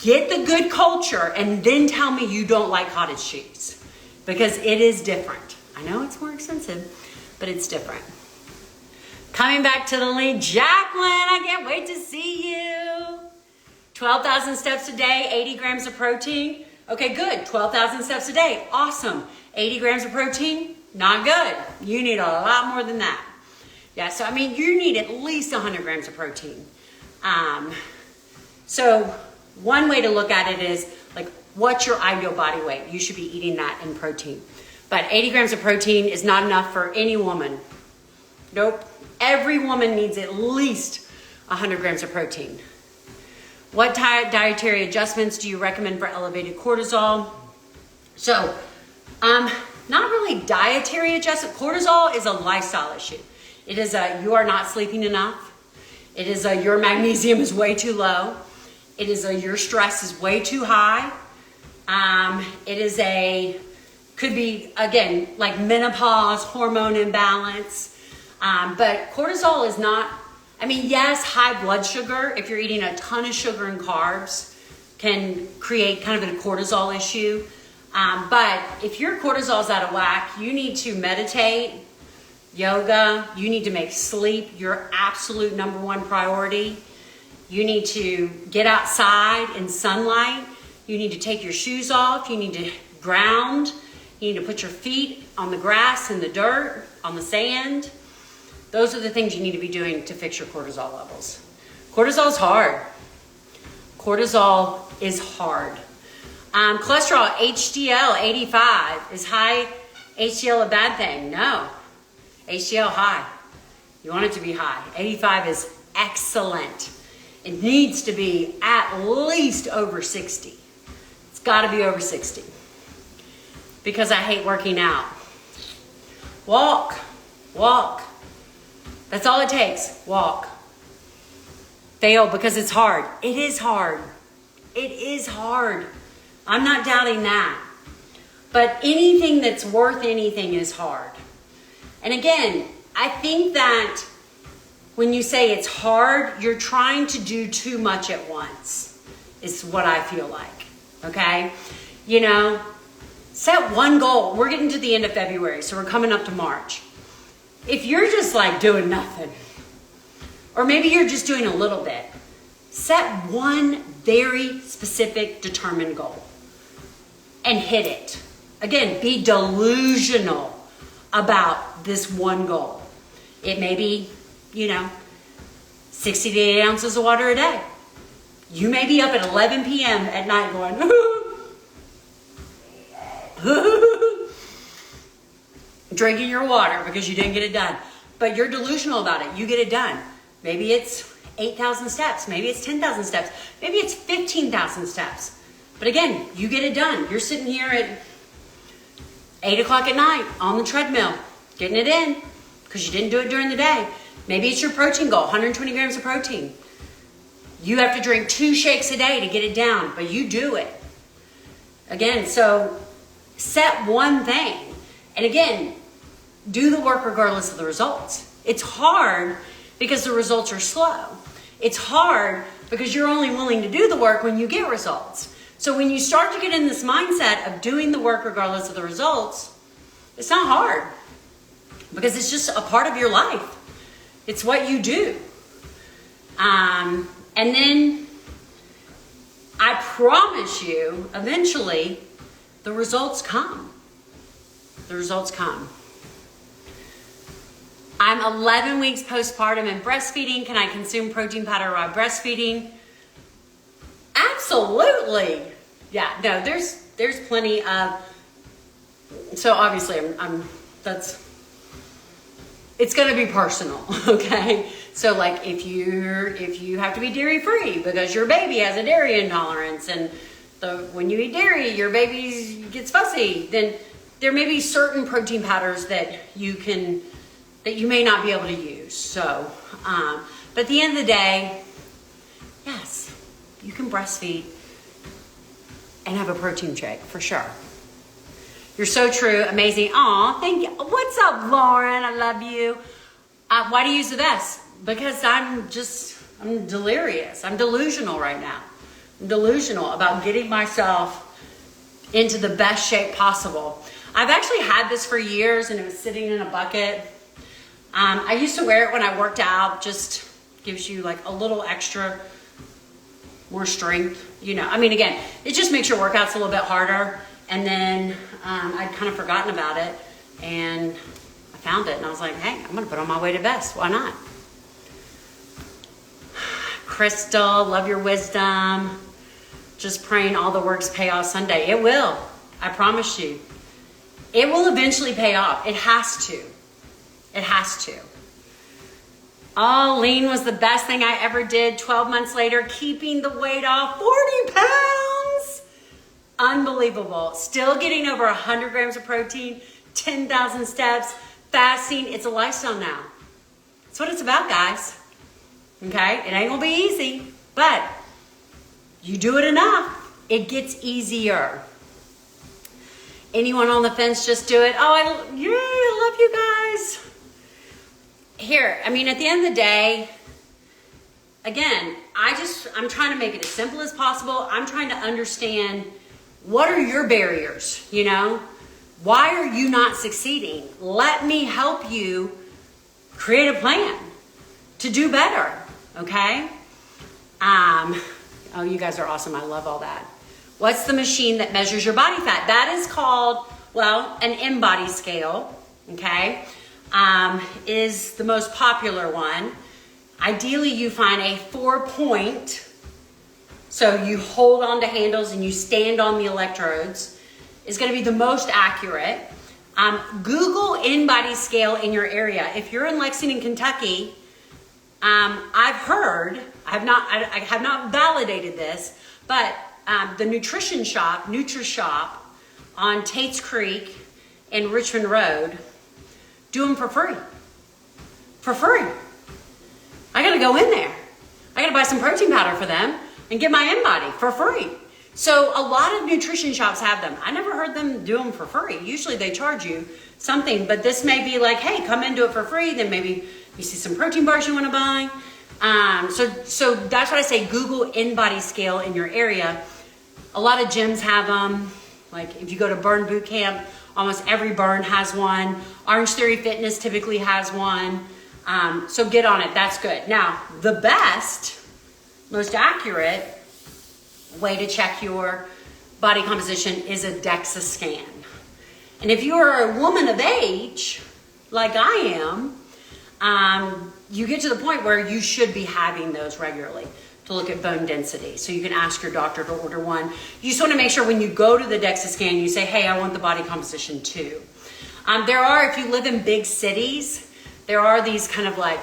Get the good culture and then tell me you don't like cottage cheese, because it is different. I know it's more expensive, but it's different. Coming back to the lead, Jacqueline, I can't wait to see you. 12,000 steps a day, 80 grams of protein. Okay, good. 12,000 steps a day. Awesome. 80 grams of protein, not good. You need a lot more than that. Yeah, so I mean, you need at least 100 grams of protein. So one way to look at it is like, what's your ideal body weight? You should be eating that in protein. But 80 grams of protein is not enough for any woman. Nope. Every woman needs at least 100 grams of protein. What dietary adjustments do you recommend for elevated cortisol? So, not really dietary adjustment. Cortisol is a lifestyle issue. It is you are not sleeping enough. It is your magnesium is way too low. It is your stress is way too high. It is could be, again, like menopause, hormone imbalance. But cortisol is not, I mean, yes, high blood sugar, if you're eating a ton of sugar and carbs, can create kind of a cortisol issue. But if your cortisol is out of whack, you need to meditate, yoga, you need to make sleep your absolute number one priority. You need to get outside in sunlight. You need to take your shoes off. You need to ground. You need to put your feet on the grass, in the dirt, on the sand. Those are the things you need to be doing to fix your cortisol levels. Cortisol is hard. Cortisol is hard. Cholesterol, HDL, 85. Is high HDL a bad thing? No. HDL high. You want it to be high. 85 is excellent. It needs to be at least over 60. It's got to be over 60. Because I hate working out. Walk. Walk. That's all it takes. Walk. Fail because it's hard. It is hard. It is hard. I'm not doubting that. But anything that's worth anything is hard. And again, I think that when you say it's hard, you're trying to do too much at once, is what I feel like. Okay? You know, set one goal. We're getting to the end of February, so we're coming up to March. If you're just like doing nothing, or maybe you're just doing a little bit, set one very specific, determined goal and hit it. Again, be delusional about this one goal. It may be, 60 to 80 ounces of water a day. You may be up at 11 p.m. at night going, drinking your water because you didn't get it done. But you're delusional about it. You get it done. Maybe it's 8,000 steps. Maybe it's 10,000 steps. Maybe it's 15,000 steps. But again, you get it done. You're sitting here at 8 o'clock at night on the treadmill, getting it in because you didn't do it during the day. Maybe it's your protein goal, 120 grams of protein. You have to drink 2 shakes a day to get it down, but you do it. Again, so set one thing. And again, do the work regardless of the results. It's hard because the results are slow. It's hard because you're only willing to do the work when you get results. So when you start to get in this mindset of doing the work regardless of the results, it's not hard because it's just a part of your life. It's what you do. And then I promise you, eventually, the results come. The results come. I'm 11 weeks postpartum and breastfeeding. Can I consume protein powder while breastfeeding? Absolutely. Yeah, no, there's plenty of, so obviously it's going to be personal, okay? So like if you have to be dairy free because your baby has a dairy intolerance and when you eat dairy, your baby gets fussy, then there may be certain protein powders that you may not be able to use. So, but at the end of the day, yes, you can breastfeed and have a protein shake for sure. You're so true, amazing. Aw, thank you. What's up, Lauren? I love you. Why do you use the vest? Because I'm delirious. I'm delusional right now. delusional about getting myself into the best shape possible. I've actually had this for years and it was sitting in a bucket. I used to wear it when I worked out, just gives you like a little extra, more strength, you know. I mean, again, it just makes your workouts a little bit harder. And then I'd kind of forgotten about it and I found it and I was like, hey, I'm gonna put on my weighted vest, why not? Crystal, love your wisdom. Just praying all the works pay off Sunday. It will, I promise you. It will eventually pay off. It has to. It has to. Oh, lean was the best thing I ever did. 12 months later, keeping the weight off, 40 pounds. Unbelievable. Still getting over 100 grams of protein, 10,000 steps, fasting. It's a lifestyle now. That's what it's about, guys. Okay? It ain't gonna be easy, but you do it enough, it gets easier. Anyone on the fence, just do it. Oh, I love you guys. Here, I mean, at the end of the day, again, I'm trying to make it as simple as possible. I'm trying to understand, what are your barriers, you know? Why are you not succeeding? Let me help you create a plan to do better, okay? Oh, you guys are awesome. I love all that. What's the machine that measures your body fat? That is called, well, an InBody scale, okay? Is the most popular one. Ideally, you find a 4-point, so you hold on to handles and you stand on the electrodes, is gonna be the most accurate. Google InBody scale in your area. If you're in Lexington, Kentucky, I've heard, I have not validated this, but the nutrition shop, NutriShop on Tate's Creek in Richmond Road, do them for free. For free. I gotta go in there. I gotta buy some protein powder for them and get my InBody for free. So a lot of nutrition shops have them. I never heard them do them for free. Usually they charge you something, but this may be like, hey, come in, do it for free. Then maybe you see some protein bars you wanna buy. So that's what I say, Google InBody scale in your area. A lot of gyms have them. Like if you go to Burn Boot Camp, almost every Burn has one. Orange Theory Fitness typically has one. So get on it, that's good. Now, the best, most accurate way to check your body composition is a DEXA scan. And if you are a woman of age, like I am, you get to the point where you should be having those regularly to look at bone density. So you can ask your doctor to order one. You just want to make sure when you go to the DEXA scan, you say, hey, I want the body composition too. There are, if you live in big cities, there are these kind of like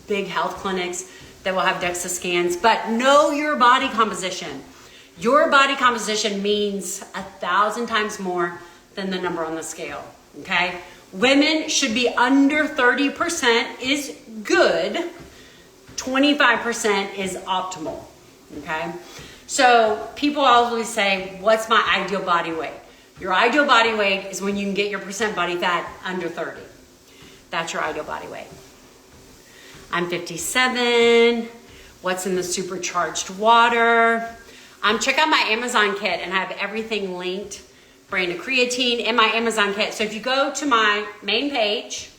big health clinics that will have DEXA scans, but know your body composition. Your body composition means 1,000 times more than the number on the scale, okay? Women should be under 30% is good, 25% is optimal, okay? So people always say, what's my ideal body weight? Your ideal body weight is when you can get your percent body fat under 30. That's your ideal body weight. I'm 57. What's in the supercharged water? Check out my Amazon kit and I have everything linked. Brand of creatine in my Amazon kit. So if you go to my main page,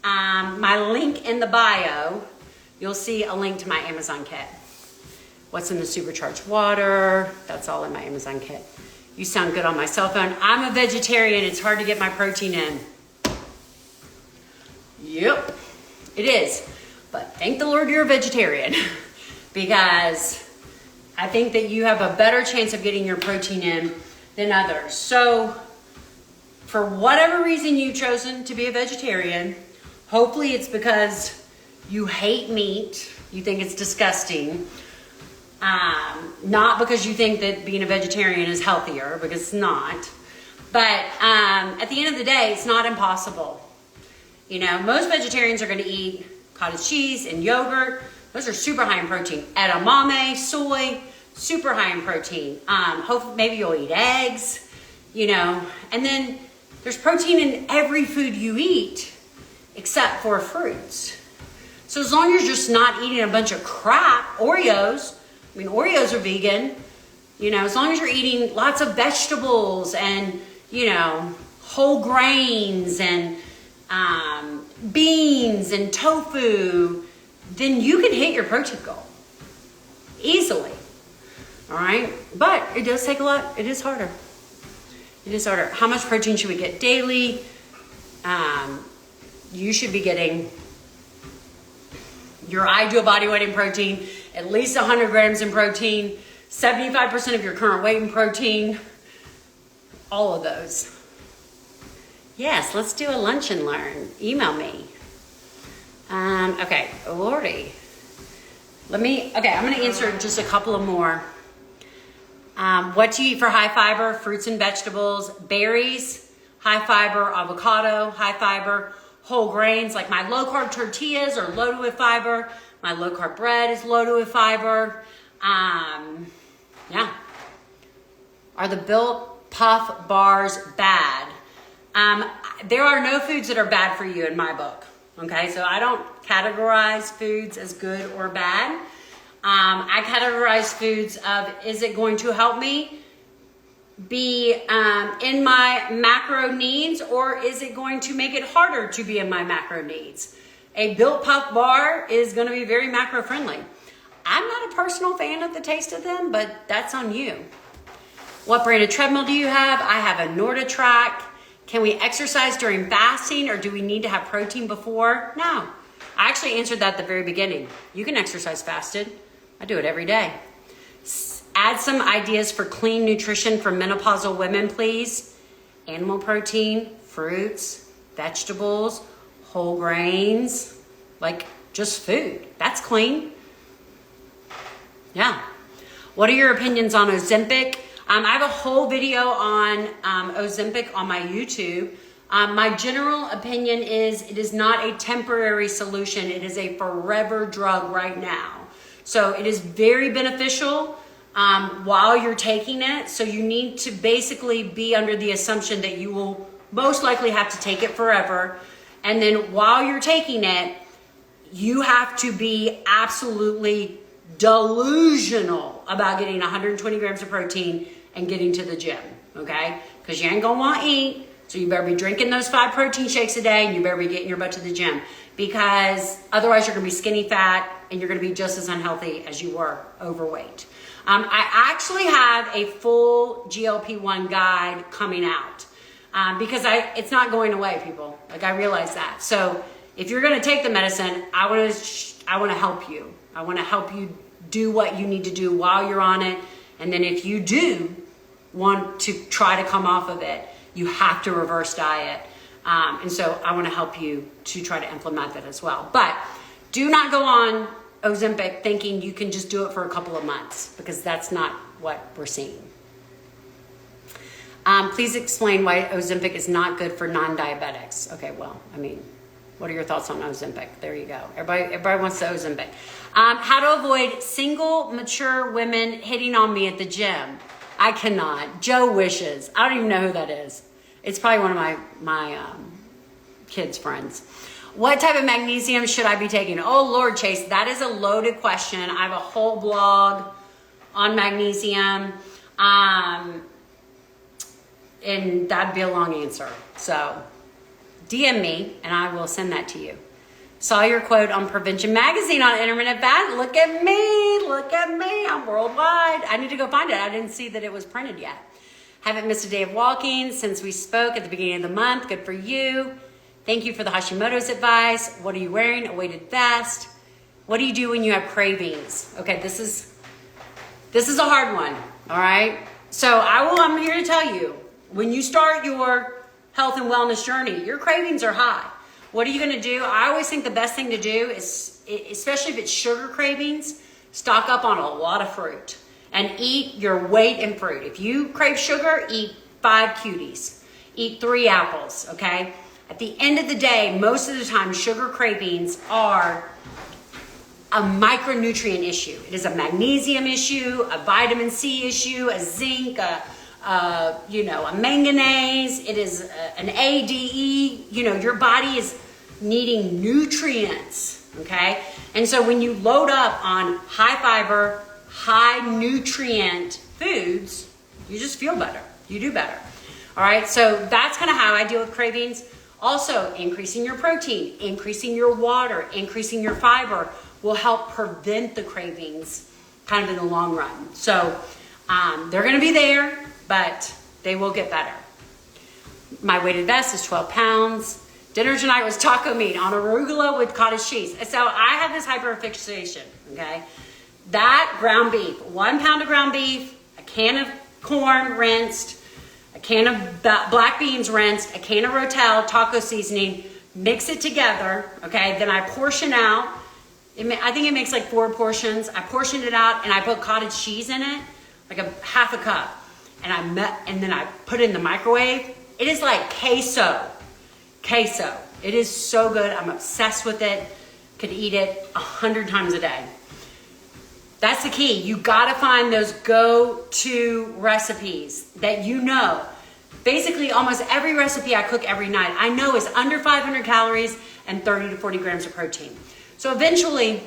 my link in the bio, you'll see a link to my Amazon kit. What's in the supercharged water? That's all in my Amazon kit. You sound good on my cell phone. I'm a vegetarian. It's hard to get my protein in. Yep, it is. But thank the Lord you're a vegetarian because I think that you have a better chance of getting your protein in than others. So for whatever reason you've chosen to be a vegetarian, hopefully it's because you hate meat, you think it's disgusting, not because you think that being a vegetarian is healthier, because it's not. But at the end of the day, it's not impossible. You know, most vegetarians are gonna eat cottage cheese and yogurt. Those are super high in protein. Edamame, soy, super high in protein. Hopefully, maybe you'll eat eggs, you know. And then there's protein in every food you eat except for fruits. So as long as you're just not eating a bunch of crap, Oreos, I mean, Oreos are vegan, you know, as long as you're eating lots of vegetables and, you know, whole grains and beans and tofu, then you can hit your protein goal easily. All right, but it does take a lot. It is harder. It is harder. How much protein should we get daily? You should be getting your ideal body weight in protein, at least 100 grams in protein, 75% of your current weight in protein, all of those. Yes, let's do a lunch and learn. Email me. Okay, Lordy. I'm gonna answer just a couple of more. What do you eat for high fiber? Fruits and vegetables, berries, high fiber, avocado, high fiber, whole grains, like my low carb tortillas are loaded with fiber. My low carb bread is loaded with fiber. Yeah. Are the Built Puff bars bad? There are no foods that are bad for you in my book. Okay, so I don't categorize foods as good or bad. I categorize foods of, is it going to help me be in my macro needs, or is it going to make it harder to be in my macro needs? A Built Puff bar is going to be very macro friendly. I'm not a personal fan of the taste of them, but that's on you. What brand of treadmill do you have? I have a NordiTrack. Can we exercise during fasting, or do we need to have protein before? No. I actually answered that at the very beginning. You can exercise fasted. I do it every day. Add some ideas for clean nutrition for menopausal women, please. Animal protein, fruits, vegetables, whole grains, like just food. That's clean. Yeah. What are your opinions on Ozempic? I have a whole video on Ozempic on my YouTube. My general opinion is it is not a temporary solution. It is a forever drug right now. So it is very beneficial while you're taking it. So you need to basically be under the assumption that you will most likely have to take it forever. And then while you're taking it, you have to be absolutely delusional about getting 120 grams of protein and getting to the gym, okay? Because you ain't gonna want to eat, so you better be drinking those 5 protein shakes a day, and you better be getting your butt to the gym, because otherwise you're gonna be skinny fat and you're gonna be just as unhealthy as you were overweight. I actually have a full GLP-1 guide coming out because it's not going away, people. Like, I realize that. So if you're gonna take the medicine, I wanna help you. I wanna help you do what you need to do while you're on it. And then if you do want to try to come off of it, you have to reverse diet. And so I want to help you to try to implement that as well. But do not go on Ozempic thinking you can just do it for a couple of months, because that's not what we're seeing. Please explain why Ozempic is not good for non-diabetics. Okay, well, I mean, what are your thoughts on Ozempic? There you go. Everybody wants the Ozempic. How to avoid single mature women hitting on me at the gym. I cannot. Joe wishes. I don't even know who that is. It's probably one of my kids' friends. What type of magnesium should I be taking? Oh, Lord, Chase, that is a loaded question. I have a whole blog on magnesium. And that'd be a long answer. So DM me and I will send that to you. Saw your quote on Prevention Magazine on intermittent fast. Look at me. Look at me. I'm worldwide. I need to go find it. I didn't see that it was printed yet. Haven't missed a day of walking since we spoke at the beginning of the month. Good for you. Thank you for the Hashimoto's advice. What are you wearing? A weighted vest. What do you do when you have cravings? Okay, this is a hard one. All right. So I'm here to tell you, when you start your health and wellness journey, your cravings are high. What are you going to do? I always think the best thing to do is, especially if it's sugar cravings, stock up on a lot of fruit and eat your weight in fruit. If you crave sugar, eat 5 cuties, eat 3 apples, okay? At the end of the day, most of the time, sugar cravings are a micronutrient issue. It is a magnesium issue, a vitamin C issue, a zinc, a manganese. It is an ADE. Your body is needing nutrients, okay? And so when you load up on high fiber, high nutrient foods, you just feel better. You do better. All right, so that's kind of how I deal with cravings. Also, increasing your protein, increasing your water, increasing your fiber will help prevent the cravings kind of in the long run. So they're going to be there, but they will get better. My weighted vest is 12 pounds. Dinner tonight was taco meat on arugula with cottage cheese. So I have this hyperfixation, okay? That ground beef, 1 pound of ground beef, a can of corn rinsed, a can of black beans rinsed, a can of Rotel, taco seasoning, mix it together, okay? Then I portion out. I think it makes like 4 portions. I portioned it out and I put cottage cheese in it, like a half a cup. And then I put it in the microwave. It is like queso. Queso. It is so good. I'm obsessed with it. Could eat it 100 times a day. That's the key. You gotta find those go-to recipes that you know. Basically, almost every recipe I cook every night, I know is under 500 calories and 30 to 40 grams of protein. So eventually,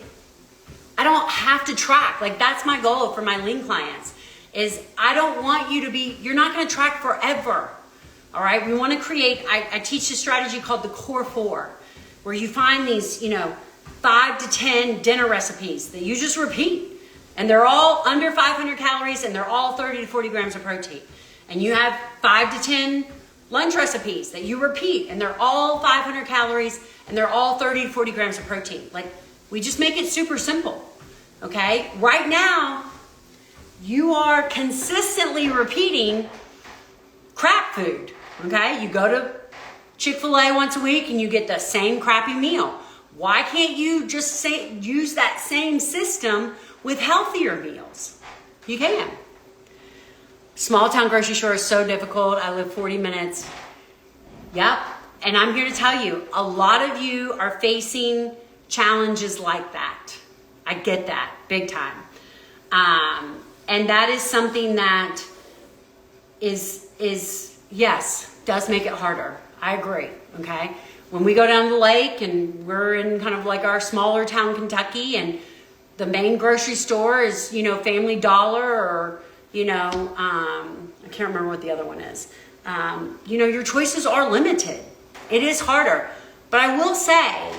I don't have to track. Like, that's my goal for my lean clients, is I don't want you to be, you're not gonna track forever. All right, we wanna create, I teach a strategy called the Core 4, where you find these, 5 to 10 dinner recipes that you just repeat. And they're all under 500 calories and they're all 30 to 40 grams of protein. And you have 5 to 10 lunch recipes that you repeat and they're all 500 calories and they're all 30 to 40 grams of protein. Like, we just make it super simple, okay? Right now, you are consistently repeating crap food, okay? You go to Chick-fil-A once a week and you get the same crappy meal. Why can't you just use that same system with healthier meals? You can. Small town grocery store is so difficult. I live 40 minutes. Yep. And I'm here to tell you, a lot of you are facing challenges like that. I get that big time. And that is something that is yes, does make it harder. I agree. Okay. When we go down the lake and we're in kind of like our smaller town, Kentucky, and the main grocery store is, Family Dollar or, I can't remember what the other one is. Your choices are limited. It is harder. But I will say,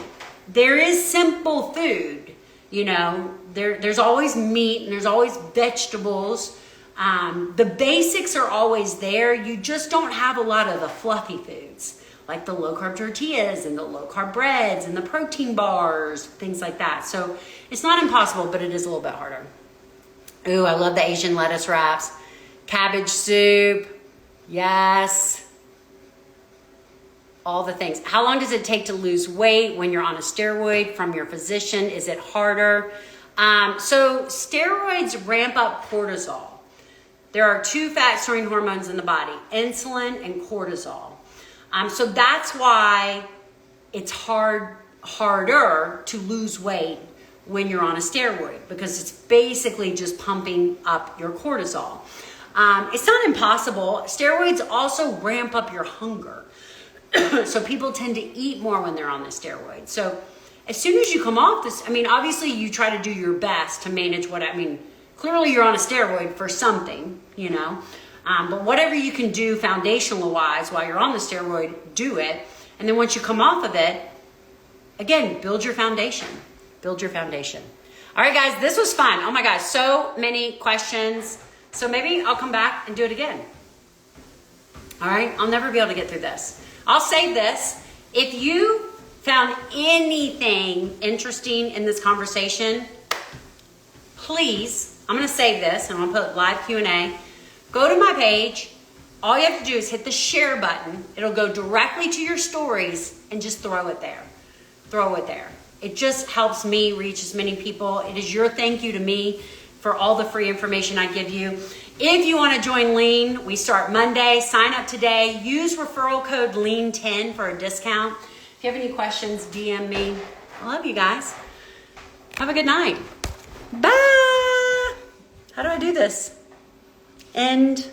there is simple food. There's always meat and there's always vegetables. The basics are always there. You just don't have a lot of the fluffy foods, like the low-carb tortillas and the low-carb breads and the protein bars, things like that. So it's not impossible, but it is a little bit harder. Ooh, I love the Asian lettuce wraps. Cabbage soup. Yes. All the things. How long does it take to lose weight when you're on a steroid from your physician? Is it harder? So steroids ramp up cortisol. There are 2 fat-storing hormones in the body, insulin and cortisol. So that's why it's harder to lose weight when you're on a steroid, because it's basically just pumping up your cortisol. It's not impossible. Steroids also ramp up your hunger. So people tend to eat more when they're on the steroid. So as soon as you come off this, obviously you try to do your best to manage clearly you're on a steroid for something, but whatever you can do foundational wise while you're on the steroid, do it. And then once you come off of it, again, build your foundation. Build your foundation. All right, guys, this was fun. Oh my gosh, so many questions. So maybe I'll come back and do it again. All right, I'll never be able to get through this. I'll save this. If you found anything interesting in this conversation, please, I'm gonna save this and I'm gonna put live Q&A. Go to my page. All you have to do is hit the share button. It'll go directly to your stories and just throw it there. Throw it there. It just helps me reach as many people. It is your thank you to me for all the free information I give you. If you want to join Lean, we start Monday. Sign up today. Use referral code LEAN10 for a discount. If you have any questions, DM me. I love you guys. Have a good night. Bye. How do I do this? End.